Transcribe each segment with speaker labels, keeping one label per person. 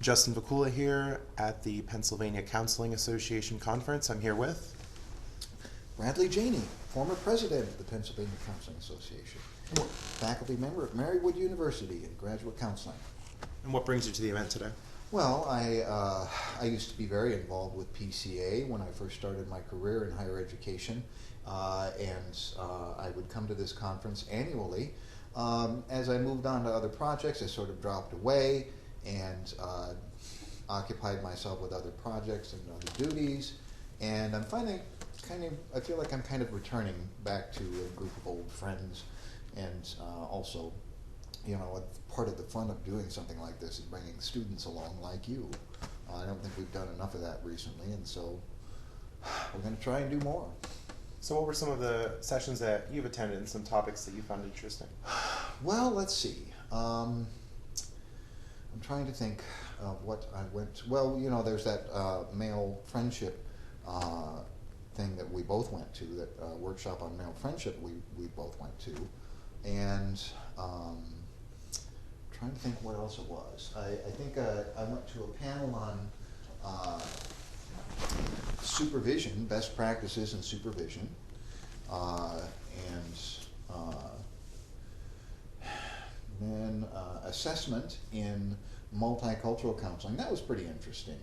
Speaker 1: Justin Vacula here at the Pennsylvania Counseling Association Conference. I'm here with...
Speaker 2: Bradley Janey, former president of the Pennsylvania Counseling Association, faculty member at Marywood University in graduate counseling.
Speaker 1: And what brings you to the event today?
Speaker 2: Well, I used to be very involved with PCA when I first started my career in higher education, and I would come to this conference annually. As I moved on to other projects, I sort of dropped away and occupied myself with other projects and other duties, and I'm finding I feel like I'm kind of returning back to a group of old friends, and also, part of the fun of doing something like this is bringing students along like you. I don't think we've done enough of that recently, and so we're going to try and do more.
Speaker 1: So what were some of the sessions that you've attended and some topics that you found interesting?
Speaker 2: Well, let's see. I'm trying to think of what I went to. Well, there's that male friendship thing that we both went to, that workshop on male friendship we both went to, and trying to think what else it was. I think I went to a panel on supervision, best practices in supervision, and then assessment in multicultural counseling. That was pretty interesting.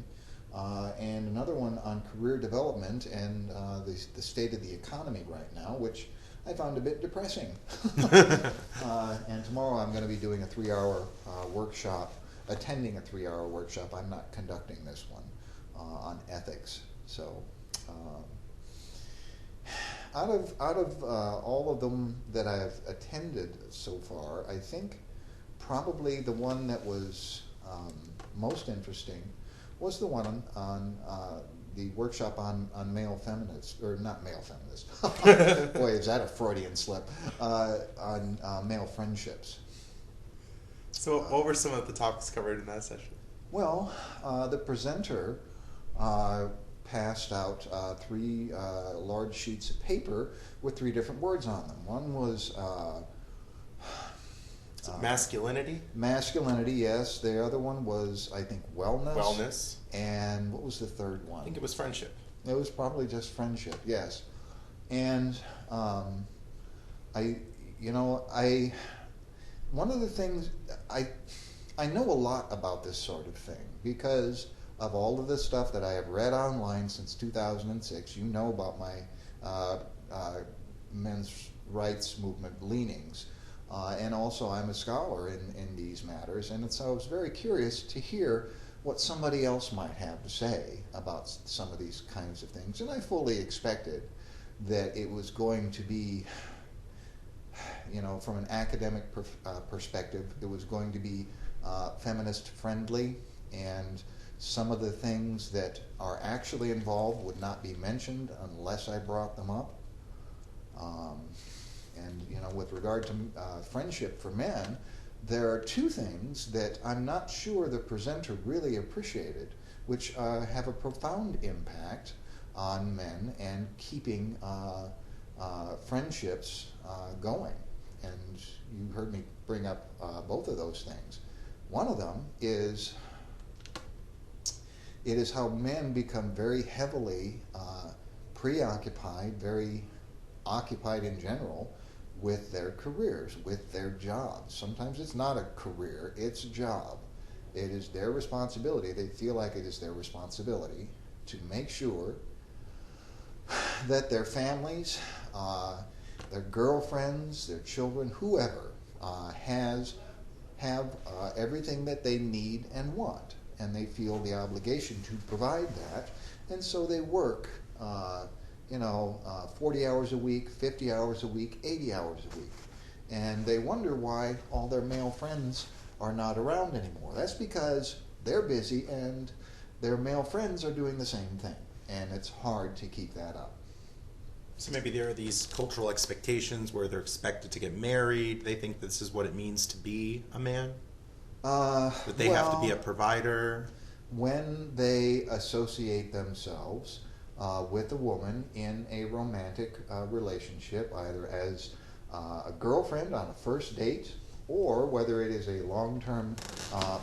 Speaker 2: And another one on career development and the state of the economy right now, which I found a bit depressing. And tomorrow I'm going to be doing a 3-hour workshop, attending a 3-hour workshop. I'm not conducting this one on ethics. So out of all of them that I've attended so far, I think probably the one that was most interesting was the one on the workshop on male feminists, or not male feminists. Boy, is that a Freudian slip. On male friendships.
Speaker 1: So what were some of the topics covered in that session?
Speaker 2: Well, the presenter passed out 3 large sheets of paper with 3 different words on them. One was
Speaker 1: masculinity?
Speaker 2: Masculinity, yes. The other one was, I think, wellness.
Speaker 1: Wellness.
Speaker 2: And what was the third one?
Speaker 1: I think it was friendship.
Speaker 2: It was probably just friendship, yes. And one of the things, I know a lot about this sort of thing because of all of the stuff that I have read online since 2006. You know about my men's rights movement leanings. And also I'm a scholar in these matters, and so I was very curious to hear what somebody else might have to say about some of these kinds of things. And I fully expected that it was going to be, from an academic perspective, it was going to be feminist friendly, and some of the things that are actually involved would not be mentioned unless I brought them up. And with regard to friendship for men, there are 2 things that I'm not sure the presenter really appreciated, which have a profound impact on men and keeping friendships going. And you heard me bring up both of those things. One of them is how men become very heavily preoccupied, very occupied in general, with their careers, with their jobs. Sometimes it's not a career, it's a job. It is their responsibility. They feel like it is their responsibility to make sure that their families, their girlfriends, their children, whoever, have everything that they need and want. And they feel the obligation to provide that. And so they work 40 hours a week, 50 hours a week, 80 hours a week. And they wonder why all their male friends are not around anymore. That's because they're busy and their male friends are doing the same thing. And it's hard to keep that up.
Speaker 1: So maybe there are these cultural expectations where they're expected to get married. They think this is what it means to be a man. That they have to be a provider.
Speaker 2: When they associate themselves with a woman in a romantic relationship, either as a girlfriend on a first date, or whether it is a long-term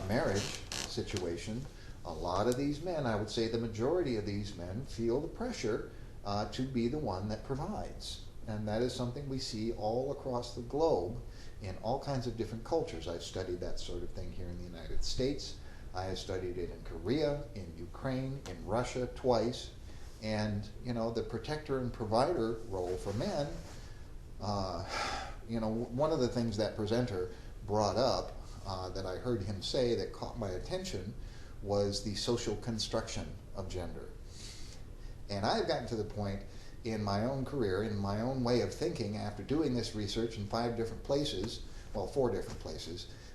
Speaker 2: marriage situation, a lot of these men, I would say the majority of these men, feel the pressure to be the one that provides. And that is something we see all across the globe in all kinds of different cultures. I've studied that sort of thing here in the United States. I have studied it in Korea, in Ukraine, in Russia twice. And, the protector and provider role for men, one of the things that presenter brought up that I heard him say that caught my attention was the social construction of gender. And I've gotten to the point in my own career, in my own way of thinking, after doing this research in 4 different places,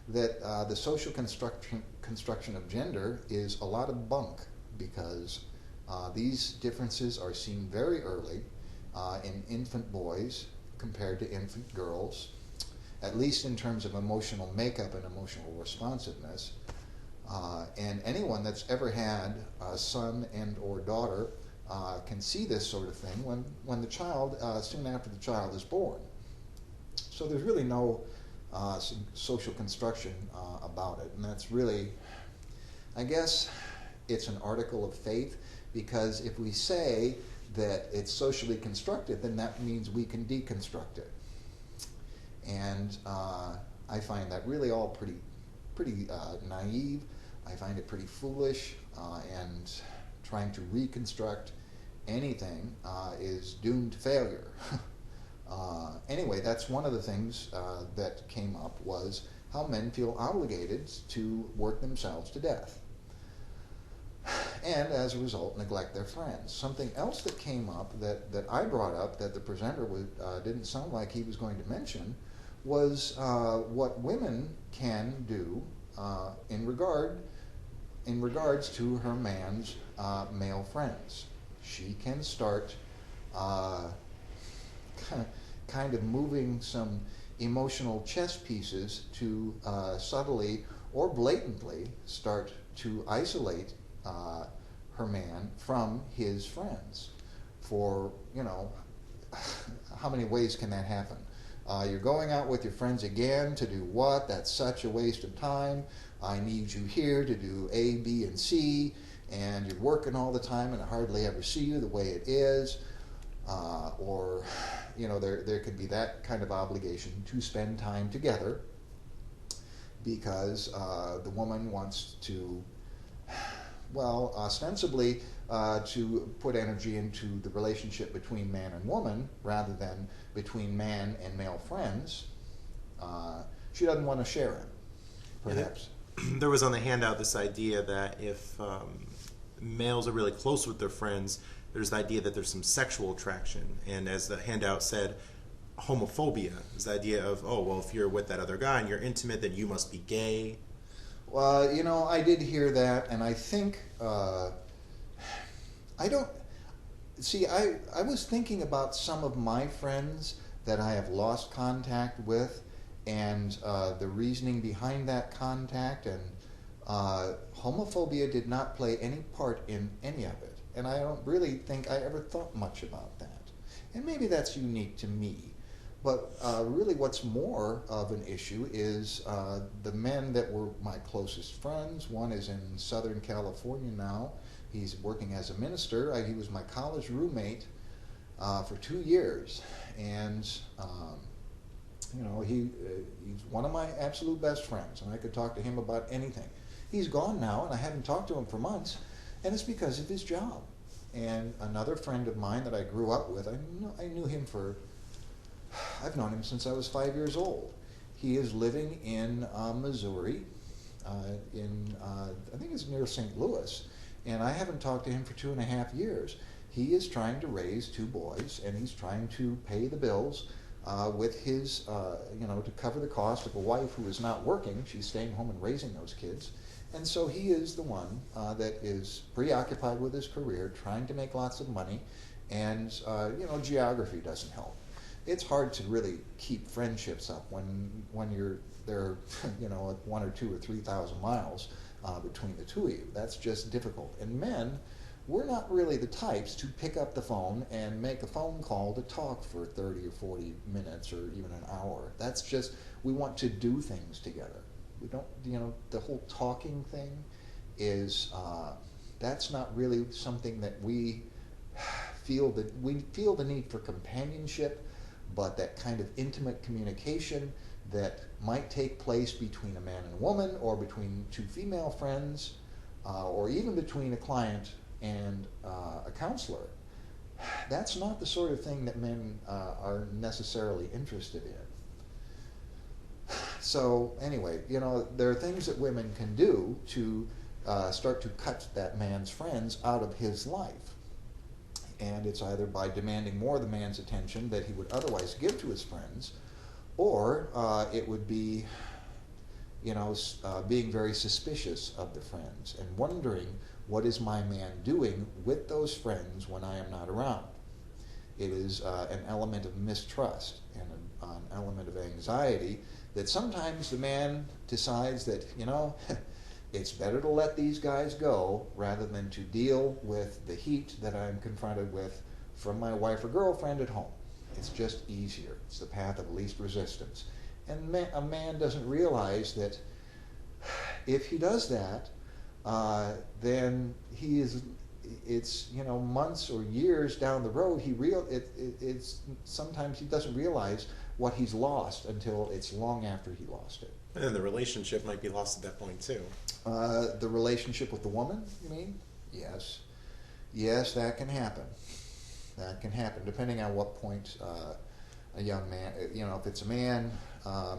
Speaker 2: that the social construction of gender is a lot of bunk, because these differences are seen very early in infant boys compared to infant girls, at least in terms of emotional makeup and emotional responsiveness. And anyone that's ever had a son and or daughter can see this sort of thing when the child, soon after the child is born. So there's really no social construction about it. And that's really, I guess, it's an article of faith, because if we say that it's socially constructed, then that means we can deconstruct it. And I find that really all pretty naive. I find it pretty foolish, and trying to reconstruct anything is doomed to failure. Anyway, that's one of the things that came up, was how men feel obligated to work themselves to death, and as a result neglect their friends. Something else that came up that I brought up that the presenter didn't sound like he was going to mention was what women can do in regards to her man's male friends. She can start kind of moving some emotional chess pieces to subtly or blatantly start to isolate her man from his friends. For, how many ways can that happen? You're going out with your friends again to do what? That's such a waste of time. I need you here to do A, B, and C, and you're working all the time and I hardly ever see you the way it is. Or, there could be that kind of obligation to spend time together, because the woman wants to, ostensibly to put energy into the relationship between man and woman rather than between man and male friends. She doesn't want to share it, perhaps.
Speaker 1: There was on the handout this idea that if males are really close with their friends, there's the idea that there's some sexual attraction. And as the handout said, homophobia is the idea of, if you're with that other guy and you're intimate, then you must be gay.
Speaker 2: Well, I did hear that, and I think, I was thinking about some of my friends that I have lost contact with, and the reasoning behind that contact, and homophobia did not play any part in any of it. And I don't really think I ever thought much about that. And maybe that's unique to me. But really what's more of an issue is the men that were my closest friends. One is in Southern California now. He's working as a minister. He was my college roommate for 2 years. And, he's one of my absolute best friends, and I could talk to him about anything. He's gone now, and I haven't talked to him for months. And it's because of his job. And another friend of mine that I grew up with, I knew him I've known him since I was 5 years old. He is living in Missouri, I think it's near St. Louis, and I haven't talked to him for 2.5 years. He is trying to raise 2 boys, and he's trying to pay the bills with his, to cover the cost of a wife who is not working. She's staying home and raising those kids. And so he is the one that is preoccupied with his career, trying to make lots of money, and geography doesn't help. It's hard to really keep friendships up when you're there, 1 or 2 or 3,000 miles between the two of you. That's just difficult. And men, we're not really the types to pick up the phone and make a phone call to talk for 30 or 40 minutes or even an hour. That's just, we want to do things together. We don't, the whole talking thing is that's not really something that we feel the need for companionship, but that kind of intimate communication that might take place between a man and a woman, or between two female friends, or even between a client and a counselor. That's not the sort of thing that men are necessarily interested in. So anyway, there are things that women can do to start to cut that man's friends out of his life. And it's either by demanding more of the man's attention that he would otherwise give to his friends, or it would be, being very suspicious of the friends and wondering, what is my man doing with those friends when I am not around? It is an element of mistrust and an element of anxiety that sometimes the man decides that, it's better to let these guys go rather than to deal with the heat that I'm confronted with from my wife or girlfriend at home. It's just easier. It's the path of least resistance. And a man doesn't realize that if he does that, then it's months or years down the road, it's sometimes he doesn't realize what he's lost until it's long after he lost it.
Speaker 1: And then the relationship might be lost at that point too.
Speaker 2: The relationship with the woman, you mean? Yes. Yes, that can happen. That can happen, depending on what point a young man, if it's a man,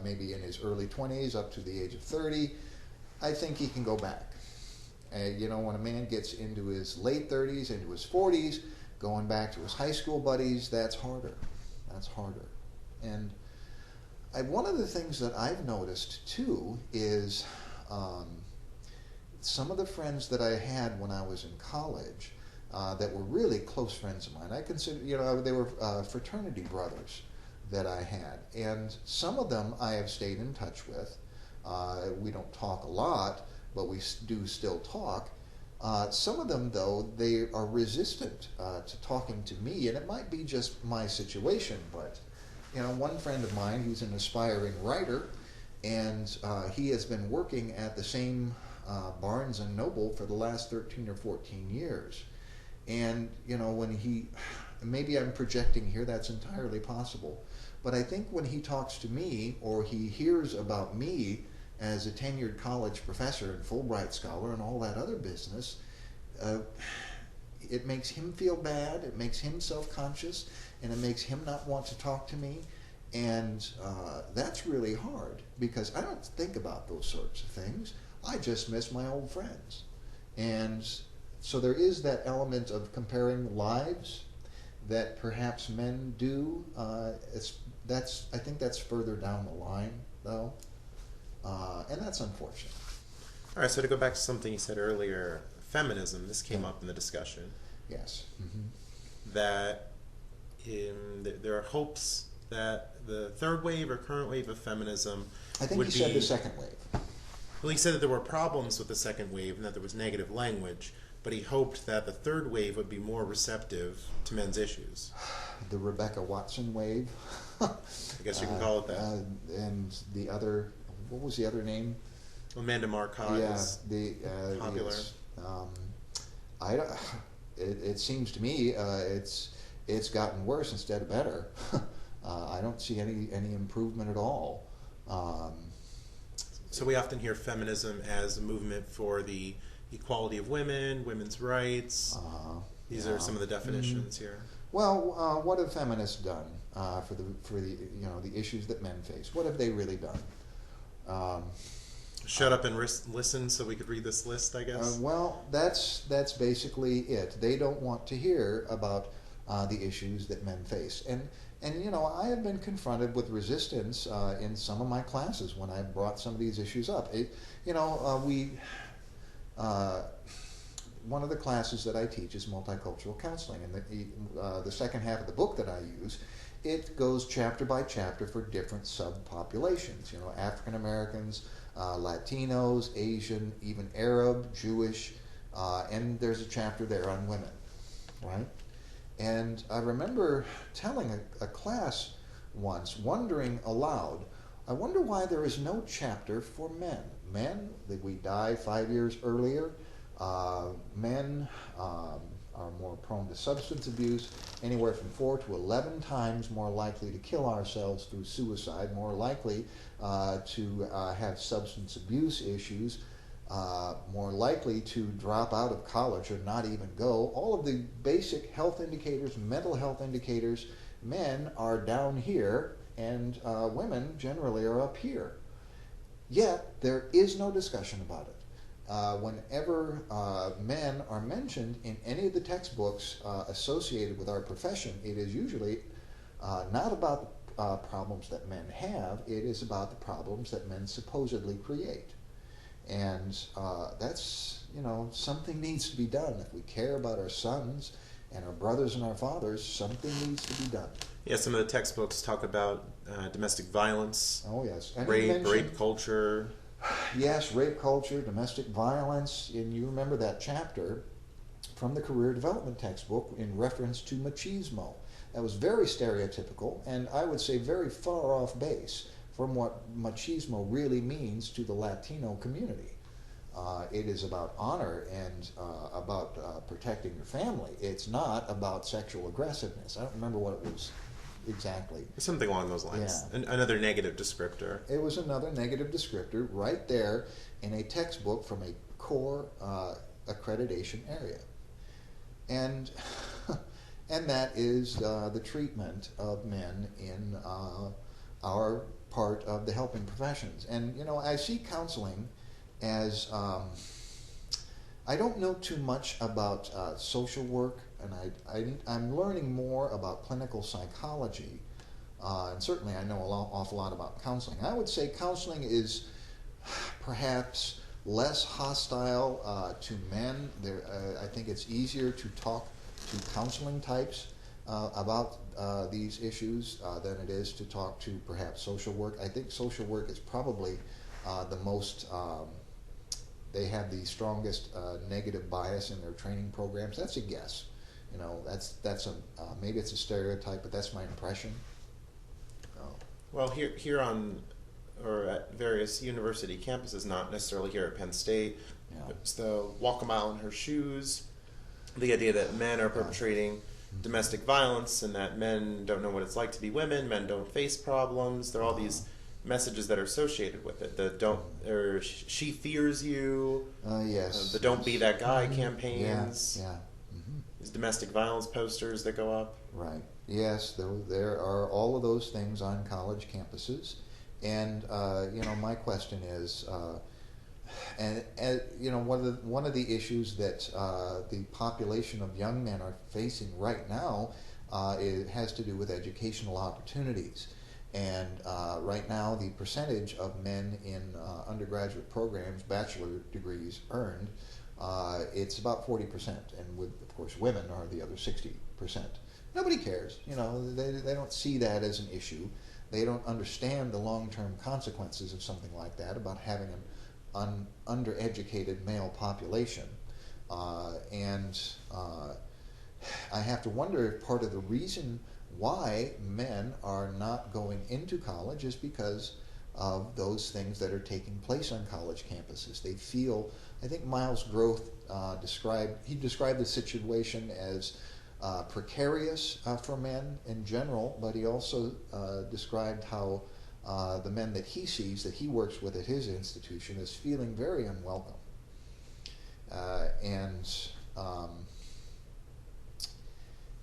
Speaker 2: maybe in his early 20s up to the age of 30, I think he can go back. When a man gets into his late 30s, into his 40s, going back to his high school buddies, that's harder. That's harder. And one of the things that I've noticed, too, is some of the friends that I had when I was in college that were really close friends of mine. I consider, they were fraternity brothers that I had. And some of them I have stayed in touch with. We don't talk a lot, but we do still talk. Some of them, though, they are resistant to talking to me, and it might be just my situation, but one friend of mine who's an aspiring writer, and he has been working at the same Barnes & Noble for the last 13 or 14 years. And, maybe I'm projecting here, that's entirely possible, but I think when he talks to me, or he hears about me as a tenured college professor and Fulbright scholar and all that other business, it makes him feel bad, it makes him self-conscious, and it makes him not want to talk to me. And that's really hard, because I don't think about those sorts of things. I just miss my old friends. And so there is that element of comparing lives that perhaps men do. I think that's further down the line, though. And that's unfortunate.
Speaker 1: All right, so to go back to something you said earlier, feminism, this came up in the discussion.
Speaker 2: Yes. Mm-hmm.
Speaker 1: That there are hopes that the third wave or current wave of feminism
Speaker 2: I think he said the second wave.
Speaker 1: Well, he said that there were problems with the second wave and that there was negative language, but he hoped that the third wave would be more receptive to men's issues.
Speaker 2: The Rebecca Watson wave.
Speaker 1: I guess you can call it that.
Speaker 2: And the other, what was the other name?
Speaker 1: Amanda Marcotte is popular.
Speaker 2: Yes. It seems to me it's gotten worse instead of better. I don't see any improvement at all.
Speaker 1: So we often hear feminism as a movement for the equality of women, women's rights. These are some of the definitions here.
Speaker 2: Well, what have feminists done for the issues that men face? What have they really done?
Speaker 1: Shut up and listen so we could read this list, I guess.
Speaker 2: Well, that's basically it. They don't want to hear about the issues that men face. And I have been confronted with resistance in some of my classes when I brought some of these issues up. One of the classes that I teach is multicultural counseling, and the second half of the book that I use, it goes chapter by chapter for different subpopulations. African Americans, Latinos, Asian, even Arab, Jewish, and there's a chapter there on women, right? And I remember telling a class once, wondering aloud, I wonder why there is no chapter for men. Men, that we die 5 years earlier, Men are more prone to substance abuse, anywhere from 4 to 11 times more likely to kill ourselves through suicide, more likely to have substance abuse issues, more likely to drop out of college or not even go. All of the basic health indicators, mental health indicators, men are down here and women generally are up here. Yet there is no discussion about it. Whenever men are mentioned in any of the textbooks associated with our profession, it is usually not about problems that men have, it is about the problems that men supposedly create. And that's, something needs to be done. If we care about our sons and our brothers and our fathers, something needs to be done.
Speaker 1: Yeah, some of the textbooks talk about domestic violence.
Speaker 2: Oh, yes. And
Speaker 1: rape culture.
Speaker 2: Yes, rape culture, domestic violence, and you remember that chapter from the career development textbook in reference to machismo. That was very stereotypical, and I would say very far off base from what machismo really means to the Latino community. It is about honor and about protecting your family. It's not about sexual aggressiveness. I don't remember what it was exactly.
Speaker 1: Something along those lines.
Speaker 2: Yeah.
Speaker 1: Another negative descriptor.
Speaker 2: It was another negative descriptor right there in a textbook from a core accreditation area. And and that is the treatment of men in our part of the helping professions. And, I see counseling as, I don't know too much about social work, and I'm learning more about clinical psychology, and certainly I know an awful lot about counseling. I would say counseling is perhaps less hostile to men. I think it's easier to talk to counseling types about these issues than it is to talk to perhaps social work. I think social work is probably the most, they have the strongest negative bias in their training programs. That's a guess. That's a maybe it's a stereotype, but that's my impression.
Speaker 1: Well, here on, or at various university campuses, not necessarily here at Penn State, it's the walk a mile in her shoes, the idea that men are perpetrating domestic violence and that men don't know what it's like to be women, men don't face problems. There are all these messages that are associated with it. Or she fears you.
Speaker 2: Yes.
Speaker 1: The don't be that guy campaigns.
Speaker 2: Yeah.
Speaker 1: These domestic violence posters that go up.
Speaker 2: Right. Yes, there are all of those things on college campuses, and my question is, one of the issues that the population of young men are facing right now, it has to do with educational opportunities, and right now the percentage of men in undergraduate programs, bachelor degrees earned, it's about 40%, and of course women are the other 60%. Nobody cares. They don't see that as an issue. They don't understand the long-term consequences of something like that, about having an undereducated male population. And I have to wonder if part of the reason why men are not going into college is because of those things that are taking place on college campuses. They feel, I think Miles Groth described the situation as precarious for men in general, but he also described how the men that he sees, that he works with at his institution, is feeling very unwelcome.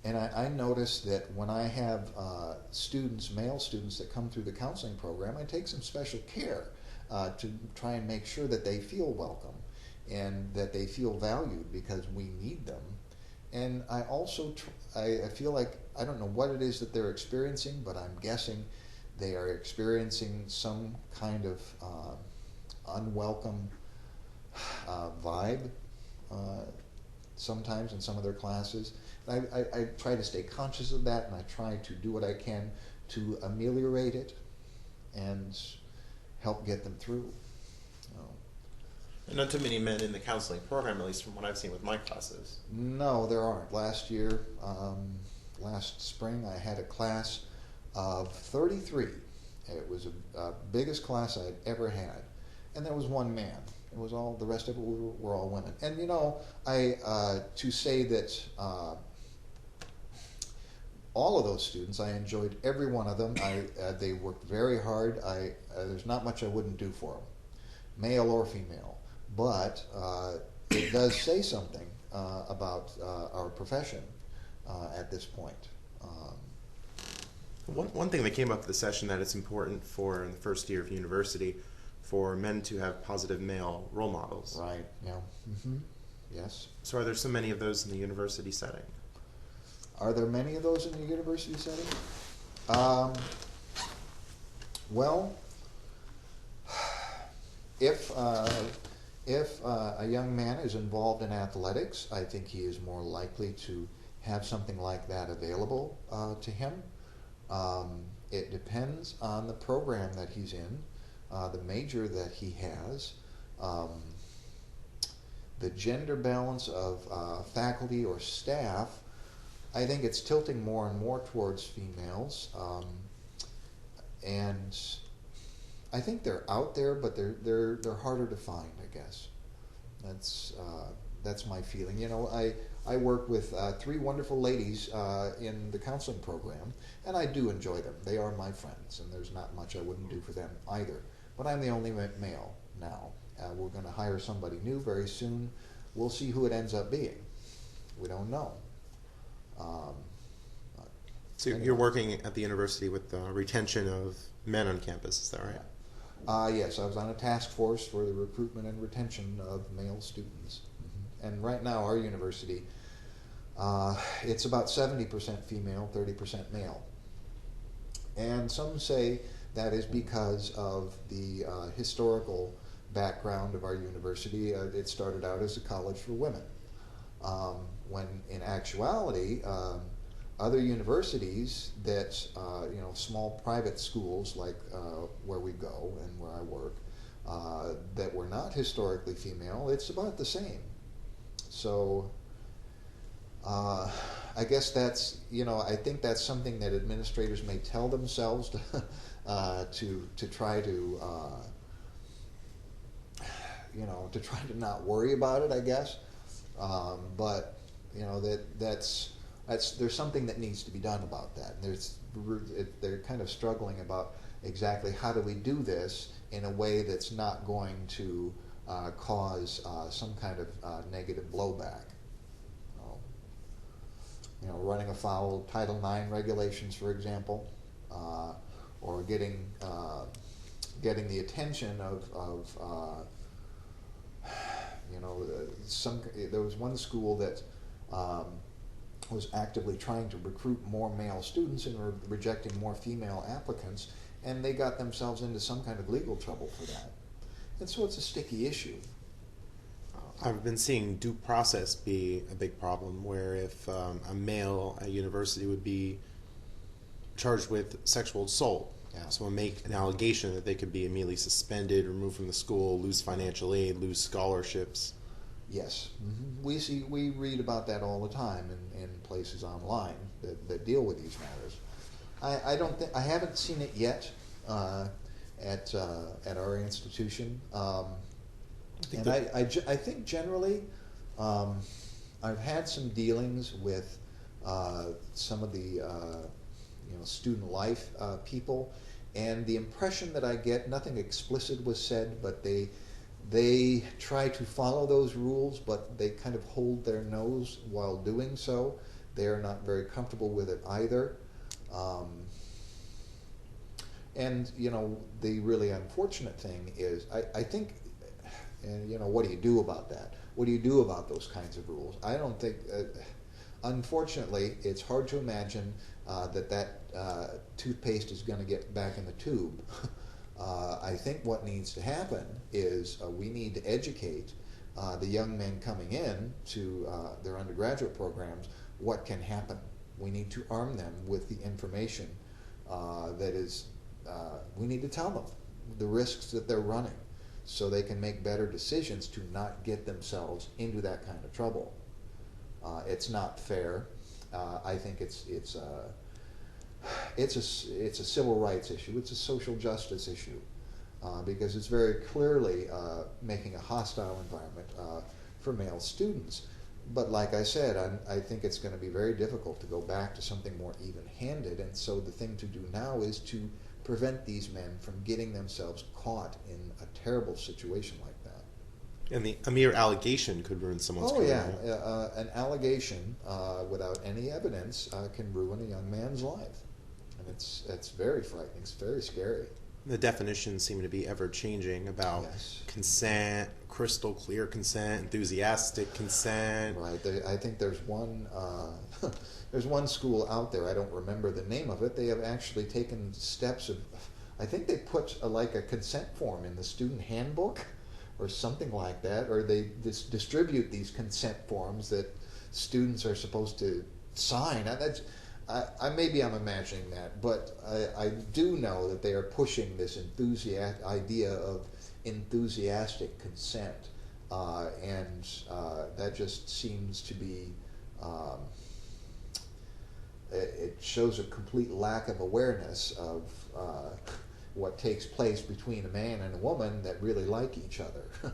Speaker 2: And I notice that when I have male students that come through the counseling program, I take some special care to try and make sure that they feel welcome and that they feel valued, because we need them. And I also, I feel like, I don't know what it is that they're experiencing, but I'm guessing they are experiencing some kind of unwelcome vibe sometimes in some of their classes. I try to stay conscious of that, and I try to do what I can to ameliorate it and help get them through.
Speaker 1: And not too many men in the counseling program, at least from what I've seen with my classes.
Speaker 2: No, there aren't. Last year, last spring, I had a class of 33. It was the biggest class I'd ever had. And there was one man. It was all, the rest of it were all women. And you know, to say that all of those students, I enjoyed every one of them. They worked very hard. There's not much I wouldn't do for them, male or female. But it does say something about our profession at this point.
Speaker 1: One thing that came up at the session that it's important for in the first year of university for men to have positive male role models.
Speaker 2: Right. Yeah. Mm-hmm. Yes.
Speaker 1: So are there so many of those in the university setting?
Speaker 2: Are there many of those in the university setting? Well, if a young man is involved in athletics, I think he is more likely to have something like that available to him. It depends on the program that he's in, the major that he has, the gender balance of faculty or staff. I think it's tilting more and more towards females, and I think they're out there, but they're harder to find, I guess. That's my feeling. You know, I work with 3 wonderful ladies in the counseling program, and I do enjoy them. They are my friends, and there's not much I wouldn't do for them either. But I'm the only male now. We're going to hire somebody new very soon. We'll see who it ends up being. We don't know.
Speaker 1: So you're working at the university with the retention of men on campus, is that right?
Speaker 2: Yes, I was on a task force for the recruitment and retention of male students. Mm-hmm. And right now, our university, it's about 70% female, 30% male. And some say that is because of the historical background of our university. It started out as a college for women, when in actuality, other universities that, small private schools like where we go and where I work, that were not historically female, it's about the same. So I guess that's, I think that's something that administrators may tell themselves to try to, to try to not worry about it, I guess. But there's something that needs to be done about that. They're kind of struggling about exactly how do we do this in a way that's not going to cause some kind of negative blowback. Running afoul of Title IX regulations, for example, or getting the attention of there was one school that was actively trying to recruit more male students and were rejecting more female applicants, and they got themselves into some kind of legal trouble for that. And so it's a sticky issue.
Speaker 1: I've been seeing due process be a big problem, where if a male at university would be charged with sexual assault, someone make an allegation that they could be immediately suspended, removed from the school, lose financial aid, lose scholarships.
Speaker 2: Yes, mm-hmm. We read about that all the time in places online that deal with these matters. I haven't seen it yet at our institution, and I think generally I've had some dealings with some of the student life people, and the impression that I get, nothing explicit was said, but they try to follow those rules, but they kind of hold their nose while doing so. They are not very comfortable with it either. And, the really unfortunate thing is, I think, and, what do you do about that? What do you do about those kinds of rules? I don't think, unfortunately, it's hard to imagine that toothpaste is going to get back in the tube. I think what needs to happen is we need to educate the young men coming in to their undergraduate programs what can happen. We need to arm them with the information that is, we need to tell them the risks that they're running so they can make better decisions to not get themselves into that kind of trouble. It's not fair. I think it's a civil rights issue. It's a social justice issue. because it's very clearly making a hostile environment for male students. But like I said, I think it's going to be very difficult to go back to something more even-handed, and so the thing to do now is to prevent these men from getting themselves caught in a terrible situation like that.
Speaker 1: And a mere allegation could ruin someone's career.
Speaker 2: Oh yeah, an allegation without any evidence can ruin a young man's life, and it's very frightening. It's very scary.
Speaker 1: The definitions seem to be ever changing about consent, crystal clear consent, enthusiastic consent.
Speaker 2: Right. I think there's one there's one school out there. I don't remember the name of it. They have actually taken steps of. I think they put like a consent form in the student handbook, or something like that, or they distribute these consent forms that students are supposed to sign. Maybe I'm imagining that, but I do know that they are pushing this idea of enthusiastic consent, and that just seems to be, it shows a complete lack of awareness of what takes place between a man and a woman that really like each other.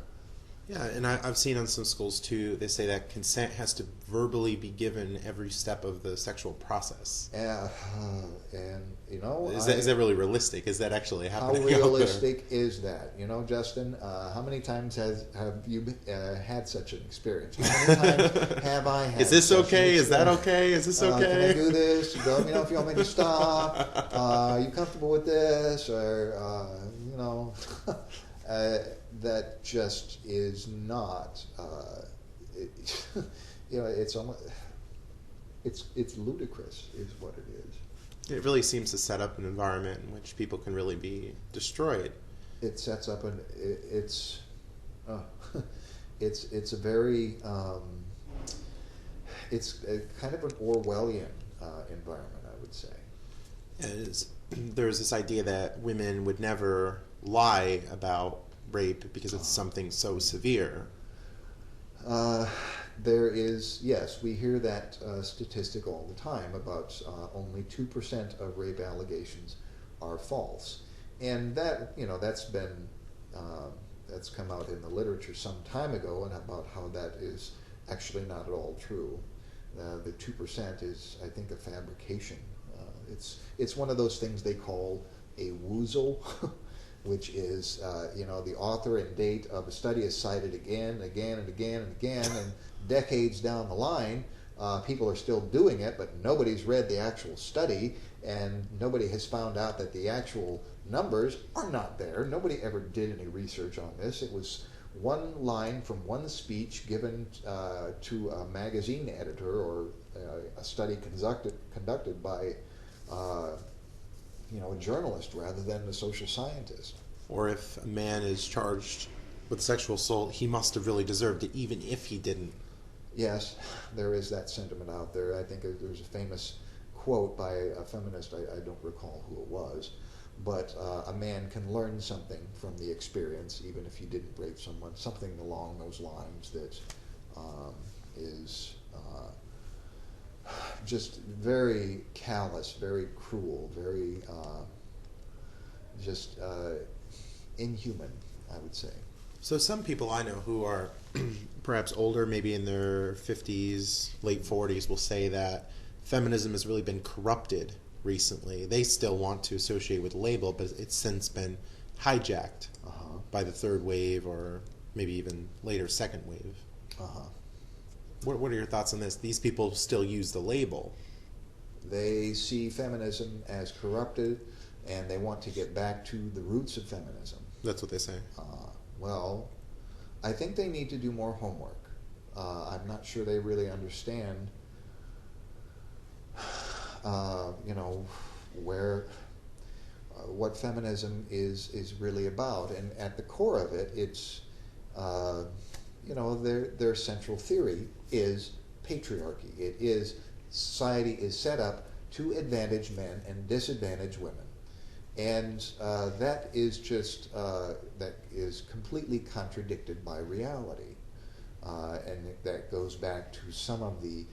Speaker 1: Yeah, and I've seen on some schools too, they say that consent has to verbally be given every step of the sexual process.
Speaker 2: Yeah, and you know,
Speaker 1: is that really realistic? Is that actually happening?
Speaker 2: How realistic is that? You know, Justin, how many times have you had such an experience? How many times have I had?
Speaker 1: Is this okay? Is that okay? Is this okay?
Speaker 2: Can I do this? Let me know if you want me to stop. Are you comfortable with this? Or you know. That just is not. You know, it's almost. It's ludicrous, is what it is.
Speaker 1: It really seems to set up an environment in which people can really be destroyed.
Speaker 2: It sets up it's a very it's a kind of an Orwellian environment, I would say.
Speaker 1: There's this idea that women would never lie about rape because it's something so severe.
Speaker 2: There is, yes, we hear that statistic all the time about only 2% of rape allegations are false, and that, you know, that's been that's come out in the literature some time ago, and about how that is actually not at all true. The 2% is, I think, a fabrication. It's one of those things they call a woozle, which is, you know, the author and date of a study is cited again, again, and again, and again, and decades down the line, people are still doing it, but nobody's read the actual study, and nobody has found out that the actual numbers are not there. Nobody ever did any research on this. It was one line from one speech given to a magazine editor, or a study conducted by you know, a journalist rather than a social scientist.
Speaker 1: Or if a man is charged with sexual assault, he must have really deserved it, even if he didn't.
Speaker 2: Yes, there is that sentiment out there. I think there's a famous quote by a feminist, I don't recall who it was, but a man can learn something from the experience, even if he didn't rape someone, something along those lines that is just very callous, very cruel, very just inhuman, I would say.
Speaker 1: So some people I know who are perhaps older, maybe in their 50s, late 40s, will say that feminism has really been corrupted recently. They still want to associate with the label, but it's since been hijacked by the third wave, or maybe even later second wave. What are your thoughts on this? These people still use the label.
Speaker 2: They see feminism as corrupted, and they want to get back to the roots of feminism.
Speaker 1: That's what they say.
Speaker 2: Well, I think they need to do more homework. I'm not sure they really understand, you know, what feminism is really about. And at the core of it, it's, you know, their central theory is patriarchy. It is society is set up to advantage men and disadvantage women. And that is just, that is completely contradicted by reality. And that goes back to some of the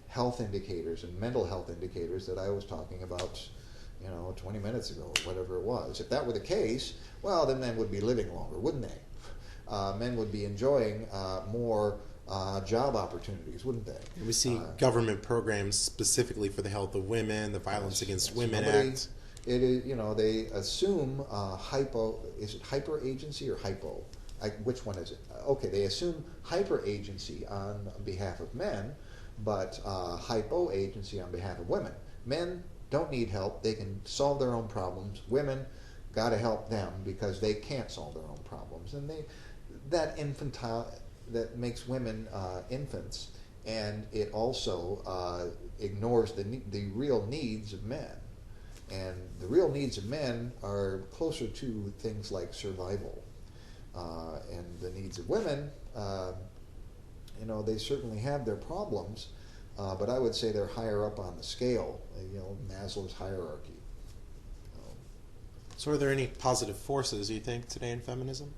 Speaker 2: health indicators and mental health indicators that I was talking about 20 minutes ago, or whatever it was. If that were the case, well, then men would be living longer, wouldn't they? Men would be enjoying more job opportunities, wouldn't they?
Speaker 1: We see government programs specifically for the health of women, the Violence Against Women Act.
Speaker 2: It is, they assume is it hyper agency or hypo? Which one is it? Okay, they assume hyper agency on behalf of men, but hypo agency on behalf of women. Men don't need help; they can solve their own problems. Women got to help them because they can't solve their own problems, and that makes women infants, and it also ignores the real needs of men. And the real needs of men are closer to things like survival. And the needs of women, they certainly have their problems, but I would say they're higher up on the scale, Maslow's hierarchy.
Speaker 1: So are there any positive forces, you think, today in feminism?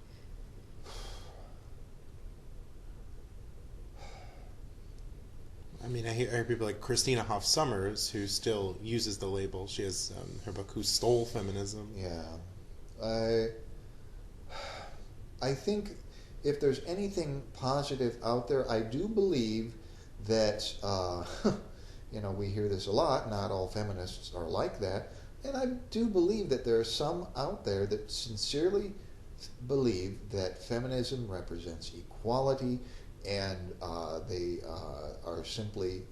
Speaker 1: I mean, I hear people like Christina Hoff Sommers, who still uses the label. She has her book, Who Stole Feminism?
Speaker 2: Yeah. I think if there's anything positive out there, I do believe that, we hear this a lot, not all feminists are like that, and I do believe that there are some out there that sincerely believe that feminism represents equality, and they are simply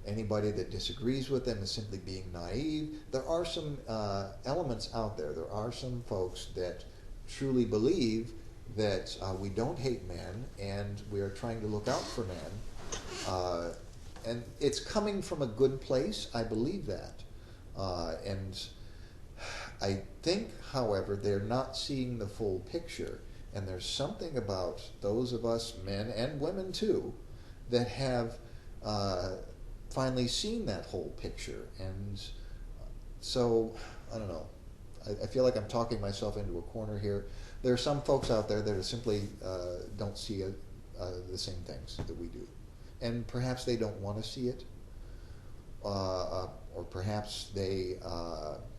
Speaker 2: anybody that disagrees with them is simply being naive. There are some elements out there. There are some folks that truly believe that we don't hate men and we are trying to look out for men. And it's coming from a good place. I believe that. And I think, however, they're not seeing the full picture. And there's something about those of us, men and women too, that have finally seen that whole picture. And so, I don't know. I feel like I'm talking myself into a corner here. There are some folks out there that are simply don't see the same things that we do. And perhaps they don't want to see it. Or perhaps they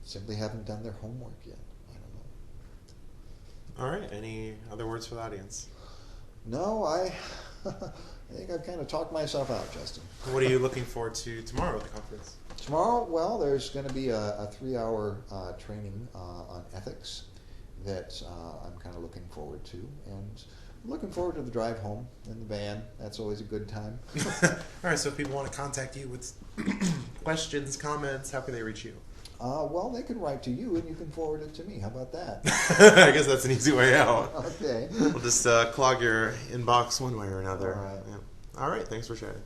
Speaker 2: simply haven't done their homework yet.
Speaker 1: All right. Any other words for the audience?
Speaker 2: No, I think I've kind of talked myself out, Justin.
Speaker 1: What are you looking forward to tomorrow at the conference?
Speaker 2: Tomorrow, well, there's going to be a 3-hour training on ethics that I'm kind of looking forward to. And I'm looking forward to the drive home in the van. That's always a good time.
Speaker 1: All right, so if people want to contact you with questions, comments, how can they reach you?
Speaker 2: Well, they can write to you, and you can forward it to me. How about that?
Speaker 1: I guess that's an easy way out.
Speaker 2: Okay.
Speaker 1: We'll just clog your inbox one way or another.
Speaker 2: All right.
Speaker 1: Yeah. All right, thanks for sharing.